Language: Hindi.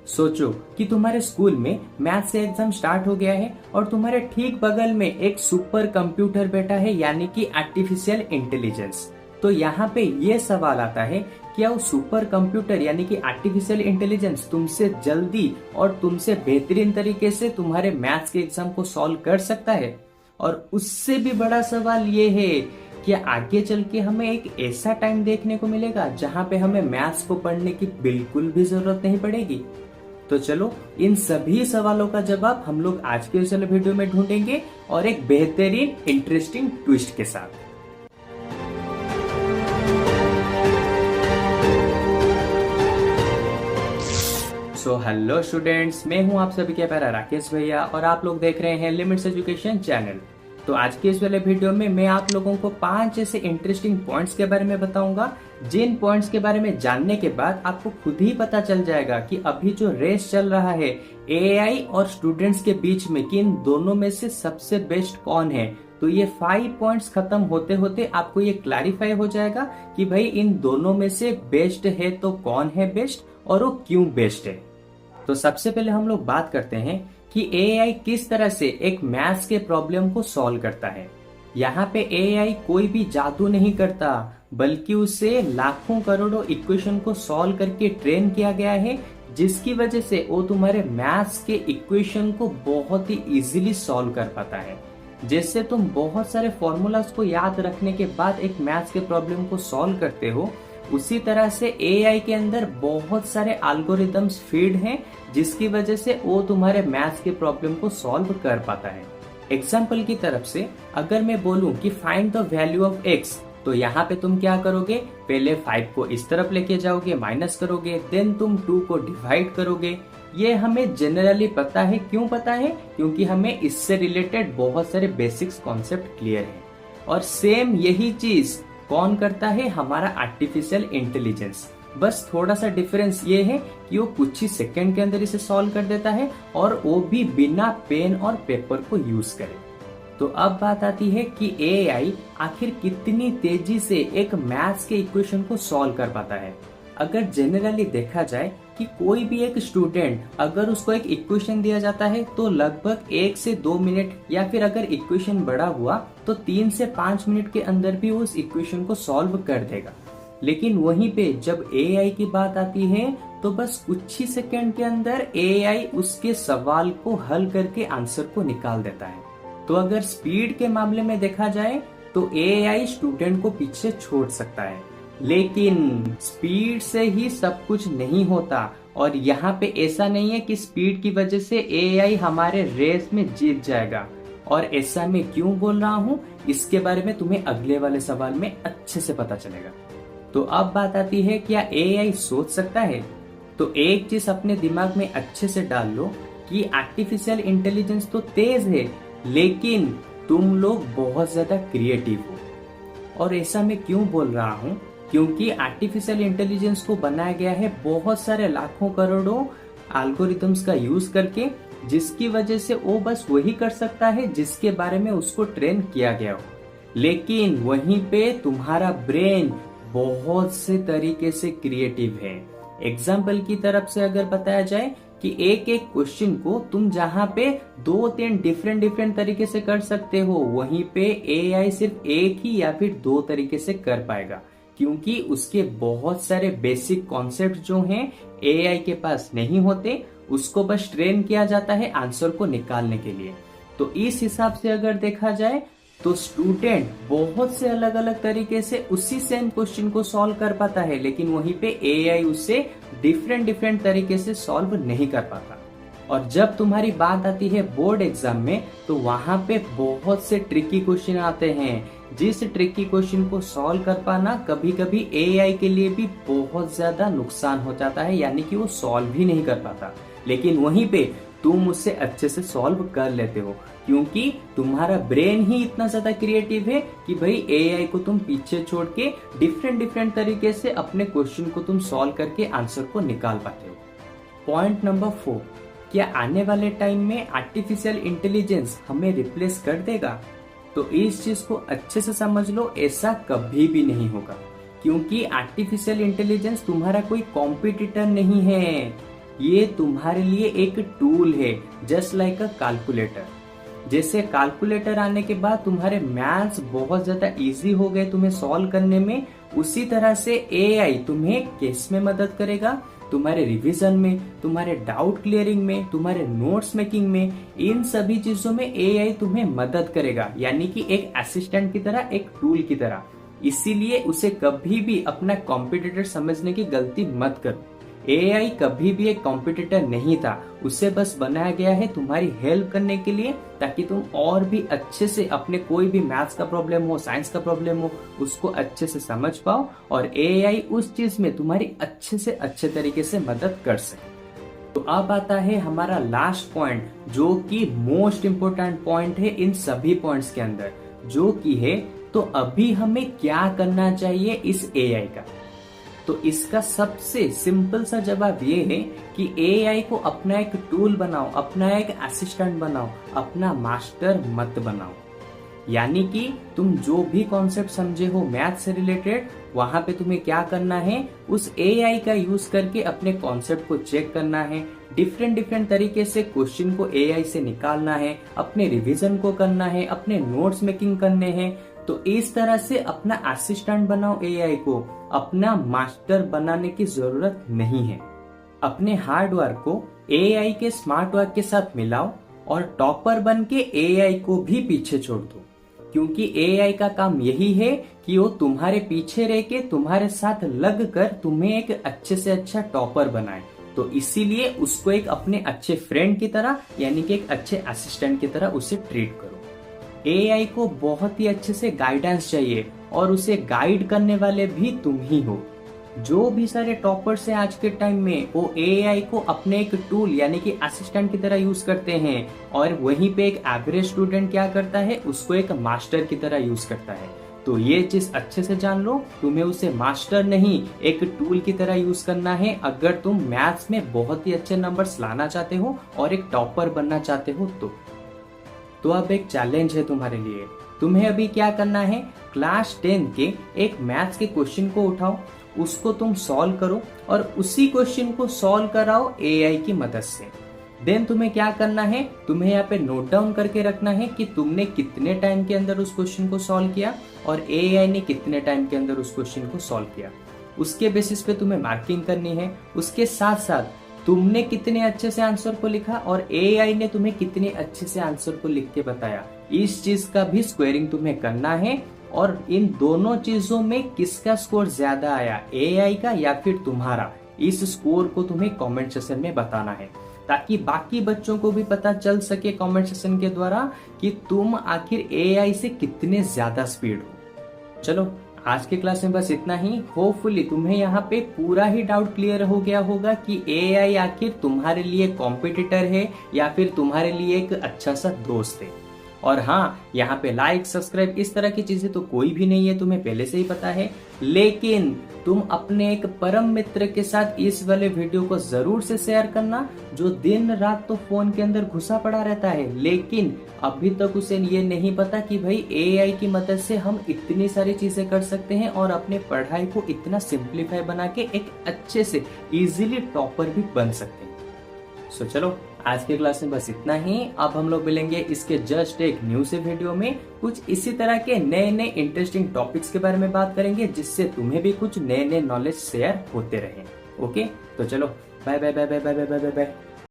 सोचो कि तुम्हारे स्कूल में मैथ से एग्जाम स्टार्ट हो गया है और तुम्हारे ठीक बगल में एक सुपर कंप्यूटर बैठा है, यानी कि आर्टिफिशियल इंटेलिजेंस। तो यहाँ पे ये सवाल आता है, क्या वो सुपर कंप्यूटर यानी कि आर्टिफिशियल इंटेलिजेंस तुमसे जल्दी और तुमसे बेहतरीन तरीके से तुम्हारे मैथ्स के एग्जाम को सॉल्व कर सकता है? और उससे भी बड़ा सवाल ये है, क्या आगे चल के हमें एक ऐसा टाइम देखने को मिलेगा जहाँ पे हमें मैथ्स को पढ़ने की बिल्कुल भी जरूरत नहीं पड़ेगी? तो चलो इन सभी सवालों का जवाब हम लोग आज के इस वीडियो में ढूंढेंगे, और एक बेहतरीन इंटरेस्टिंग ट्विस्ट के साथ। सो हेलो स्टूडेंट्स, मैं हूं आप सभी के प्यारा राकेश भैया और आप लोग देख रहे हैं लिमिट्स एजुकेशन चैनल। तो आज के इस वाले वीडियो में मैं आप लोगों को 5 ऐसे इंटरेस्टिंग पॉइंट्स के बारे में बताऊंगा, जिन पॉइंट्स के बारे में जानने के बाद आपको खुद ही पता चल जाएगा कि अभी जो रेस चल रहा है एआई और स्टूडेंट्स के बीच में, कि इन दोनों में से सबसे बेस्ट कौन है। तो ये 5 पॉइंट्स खत्म होते होते आपको ये क्लैरिफाई हो जाएगा कि भाई इन दोनों में से बेस्ट है तो कौन है बेस्ट और वो क्यों बेस्ट है। तो सबसे पहले हम लोग बात करते हैं कि एआई किस तरह से एक मैथ्स के प्रॉब्लम को सॉल्व करता है। यहाँ पे एआई कोई भी जादू नहीं करता, बल्कि उसे लाखों करोड़ों इक्वेशन को सॉल्व करके ट्रेन किया गया है, जिसकी वजह से वो तुम्हारे मैथ्स के इक्वेशन को बहुत ही इजीली सॉल्व कर पाता है। जैसे तुम बहुत सारे फॉर्मूलाज को याद रखने के बाद एक मैथ्स के प्रॉब्लम को सॉल्व करते हो, उसी तरह से एआई के अंदर बहुत सारे एल्गोरिदम्स फीड हैं, जिसकी वजह से वो तुम्हारे मैथ्स के प्रॉब्लम को सॉल्व कर पाता है। एग्जाम्पल की तरफ से अगर मैं बोलूं कि find the value of x, तो यहाँ पे तुम क्या करोगे, पहले 5 को इस तरफ लेके जाओगे, माइनस करोगे, देन तुम 2 को डिवाइड करोगे। ये हमें जनरली पता है। क्यों पता है? क्योंकि हमें इससे रिलेटेड बहुत सारे बेसिक्स कॉन्सेप्ट क्लियर है। और सेम यही चीज कौन करता है? हमारा आर्टिफिशियल इंटेलिजेंस। बस थोड़ा सा डिफरेंस ये है कि वो कुछ ही सेकंड के अंदर इसे सॉल्व कर देता है, और वो भी बिना पेन और पेपर को यूज करे। तो अब बात आती है कि एआई आखिर कितनी तेजी से एक मैथ्स के इक्वेशन को सॉल्व कर पाता है। अगर जनरली देखा जाए कि कोई भी एक स्टूडेंट, अगर उसको एक इक्वेशन दिया जाता है तो लगभग 1 से 2 मिनट, या फिर अगर इक्वेशन बड़ा हुआ तो 3 से 5 मिनट के अंदर भी उस इक्वेशन को सॉल्व कर देगा। लेकिन वहीं पे जब एआई की बात आती है तो बस कुछ ही सेकंड के अंदर एआई उसके सवाल को हल करके आंसर को निकाल देता है। तो अगर स्पीड के मामले में देखा जाए तो एआई स्टूडेंट को पीछे छोड़ सकता है, लेकिन स्पीड से ही सब कुछ नहीं होता। और यहाँ पे ऐसा नहीं है कि स्पीड की वजह से एआई हमारे रेस में जीत जाएगा। और ऐसा मैं क्यों बोल रहा हूँ, इसके बारे में तुम्हें अगले वाले सवाल में अच्छे से पता चलेगा। तो अब बात आती है, क्या एआई सोच सकता है? तो एक चीज अपने दिमाग में अच्छे से डाल लो कि आर्टिफिशियल इंटेलिजेंस तो तेज है, लेकिन तुम लोग बहुत ज्यादा क्रिएटिव हो। और ऐसा मैं क्यों बोल रहा हूँ? क्योंकि आर्टिफिशियल इंटेलिजेंस को बनाया गया है बहुत सारे लाखों करोड़ों एल्गोरिदम्स का यूज करके, जिसकी वजह से वो बस वही कर सकता है जिसके बारे में उसको ट्रेन किया गया हो। लेकिन वहीं पे तुम्हारा ब्रेन बहुत से तरीके से क्रिएटिव है। एग्जाम्पल की तरफ से अगर बताया जाए कि एक एक क्वेश्चन को तुम जहाँ पे 2-3 डिफरेंट तरीके से कर सकते हो, वहीं पे एआई सिर्फ एक ही या फिर 2 तरीके से कर पाएगा, क्योंकि उसके बहुत सारे बेसिक कॉन्सेप्ट जो हैं एआई के पास नहीं होते। उसको बस ट्रेन किया जाता है आंसर को निकालने के लिए। तो इस हिसाब से अगर देखा जाए तो स्टूडेंट बहुत से अलग अलग तरीके से उसी सेम क्वेश्चन को सॉल्व कर पाता है, लेकिन वहीं पे एआई उससे डिफरेंट तरीके से सॉल्व नहीं कर पाता। और जब तुम्हारी बात आती है बोर्ड एग्जाम में, तो वहां पे बहुत से ट्रिकी क्वेश्चन आते हैं, जिस ट्रिकी क्वेश्चन को सॉल्व कर पाना कभी कभी एआई के लिए भी बहुत ज्यादा नुकसान हो जाता है, यानी कि वो सॉल्व भी नहीं कर पाता। लेकिन वहीं पे तुम उससे अच्छे से सॉल्व कर लेते हो, क्योंकि तुम्हारा ब्रेन ही इतना ज्यादा क्रिएटिव है कि भाई एआई को तुम पीछे छोड़ के डिफरेंट तरीके से अपने क्वेश्चन को तुम सॉल्व करके आंसर को निकाल पाते हो। पॉइंट नंबर 4, क्या आने वाले टाइम में आर्टिफिशियल इंटेलिजेंस हमें रिप्लेस कर देगा? तो इस चीज को अच्छे से समझ लो, ऐसा कभी भी नहीं होगा, क्योंकि आर्टिफिशियल इंटेलिजेंस तुम्हारा कोई कॉम्पिटिटर नहीं है। ये तुम्हारे लिए एक टूल है, जस्ट लाइक अ कैलकुलेटर। जैसे कैलकुलेटर आने के बाद तुम्हारे मैथ्स बहुत ज्यादा इजी हो गए तुम्हें सॉल्व करने में, उसी तरह से एआई तुम्हें किस में मदद करेगा? तुम्हारे रिवीजन में, तुम्हारे डाउट क्लियरिंग में, तुम्हारे नोट्स मेकिंग में, इन सभी चीजों में एआई तुम्हें मदद करेगा, यानी कि एक असिस्टेंट की तरह, एक टूल की तरह। इसीलिए उसे कभी भी अपना कॉम्पिटिटर समझने की गलती मत करो। एआई कभी भी एक कॉम्पिटिटर नहीं था, उसे बस बनाया गया है तुम्हारी हेल्प करने के लिए, ताकि तुम और भी अच्छे से अपने कोई भी मैथ्स का प्रॉब्लम हो, साइंस का प्रॉब्लम हो, उसको अच्छे से समझ पाओ और एआई उस चीज में तुम्हारी अच्छे से अच्छे तरीके से मदद कर सके। तो अब आता है हमारा लास्ट पॉइंट, जो कि मोस्ट इम्पोर्टेंट पॉइंट है इन सभी पॉइंट्स के अंदर, जो कि है तो अभी हमें क्या करना चाहिए इस एआई का। तो इसका सबसे सिंपल सा जवाब ये है कि एआई को अपना एक टूल बनाओ, अपना एक असिस्टेंट बनाओ, अपना मास्टर मत बनाओ। यानी कि तुम जो भी कॉन्सेप्ट समझे हो मैथ से रिलेटेड, वहां पे तुम्हें क्या करना है, उस एआई का यूज करके अपने कॉन्सेप्ट को चेक करना है, डिफरेंट तरीके से क्वेश्चन को एआई से निकालना है, अपने रिवीजन को करना है, अपने नोट्स मेकिंग करने हैं। तो इस तरह से अपना असिस्टेंट बनाओ एआई को, अपना मास्टर बनाने की जरूरत नहीं है। अपने हार्ड वर्क को एआई के स्मार्ट वर्क के साथ मिलाओ और टॉपर बन के एआई को भी पीछे छोड़ दो, क्योंकि एआई का काम यही है कि वो तुम्हारे पीछे रह के तुम्हारे साथ लग कर तुम्हें एक अच्छे से अच्छा टॉपर बनाए। तो इसीलिए उसको एक अपने अच्छे फ्रेंड की तरह, यानी कि एक अच्छे असिस्टेंट की तरह उसे ट्रीट करो। एआई को बहुत ही अच्छे से गाइडेंस चाहिए और उसे गाइड करने वाले भी तुम ही हो। जो भी सारे टॉपर्स हैं आज के टाइम में, वो एआई को अपने एक टूल यानी कि असिस्टेंट की तरह यूज करते हैं, और वहीं पे एक एवरेज स्टूडेंट क्या करता है, उसको एक मास्टर की तरह यूज करता है। तो ये चीज अच्छे से जान लो, तुम्हें उसे मास्टर नहीं एक टूल की तरह यूज करना है, अगर तुम मैथ्स में बहुत ही अच्छे नंबर्स लाना चाहते हो और एक टॉपर बनना चाहते हो तो अब एक चैलेंज है तुम्हारे लिए। तुम्हें अभी क्या करना है, क्लास 10 के एक मैथ्स के क्वेश्चन को उठाओ, उसको तुम सॉल्व करो और उसी क्वेश्चन को सॉल्व कराओ एआई की मदद से। देन तुम्हें क्या करना है, तुम्हें यहाँ पे नोट डाउन करके रखना है कि तुमने कितने टाइम के अंदर उस क्वेश्चन को सॉल्व किया और एआई ने कितने टाइम के अंदर उस क्वेश्चन को सॉल्व किया। उसके बेसिस पे तुम्हें मार्किंग करनी है। उसके साथ साथ तुमने कितने अच्छे से आंसर को लिखा और एआई ने तुम्हें कितने अच्छे से आंसर को लिख के बताया, इस चीज का भी स्क्वेयरिंग तुम्हें करना है। और इन दोनों चीजों में किसका स्कोर ज्यादा आया, एआई का या फिर तुम्हारा, इस स्कोर को तुम्हें कमेंट सेक्शन में बताना है, ताकि बाकी बच्चों को भी पता चल सके कमेंट सेक्शन के द्वारा कि तुम आखिर एआई से कितने ज्यादा स्पीड हो। चलो आज के क्लास में बस इतना ही। होपफुली तुम्हें यहाँ पे पूरा ही डाउट क्लियर हो गया होगा कि एआई आखिर तुम्हारे लिए कॉम्पिटिटर है या फिर तुम्हारे लिए एक अच्छा सा दोस्त है। और हाँ, यहाँ पे लाइक सब्सक्राइब इस तरह की चीजें तो कोई भी नहीं है, तुम्हें पहले से ही पता है। लेकिन तुम अपने एक परम मित्र के साथ इस वाले वीडियो को जरूर से शेयर करना, जो दिन रात तो फोन के अंदर घुसा पड़ा रहता है, लेकिन अभी तक उसे ये नहीं पता कि भाई एआई की मदद से हम इतनी सारी चीजें कर सकते हैं और अपने पढ़ाई को इतना सिंप्लीफाई बना के एक अच्छे से इजीली टॉपर भी बन सकते हैं। सो चलो आज के क्लास में बस इतना ही। अब हम लोग मिलेंगे इसके जस्ट एक न्यू से वीडियो में, कुछ इसी तरह के नए नए इंटरेस्टिंग टॉपिक्स के बारे में बात करेंगे, जिससे तुम्हें भी कुछ नए नए नॉलेज शेयर होते रहे। ओके, तो चलो bye bye bye bye bye bye bye bye.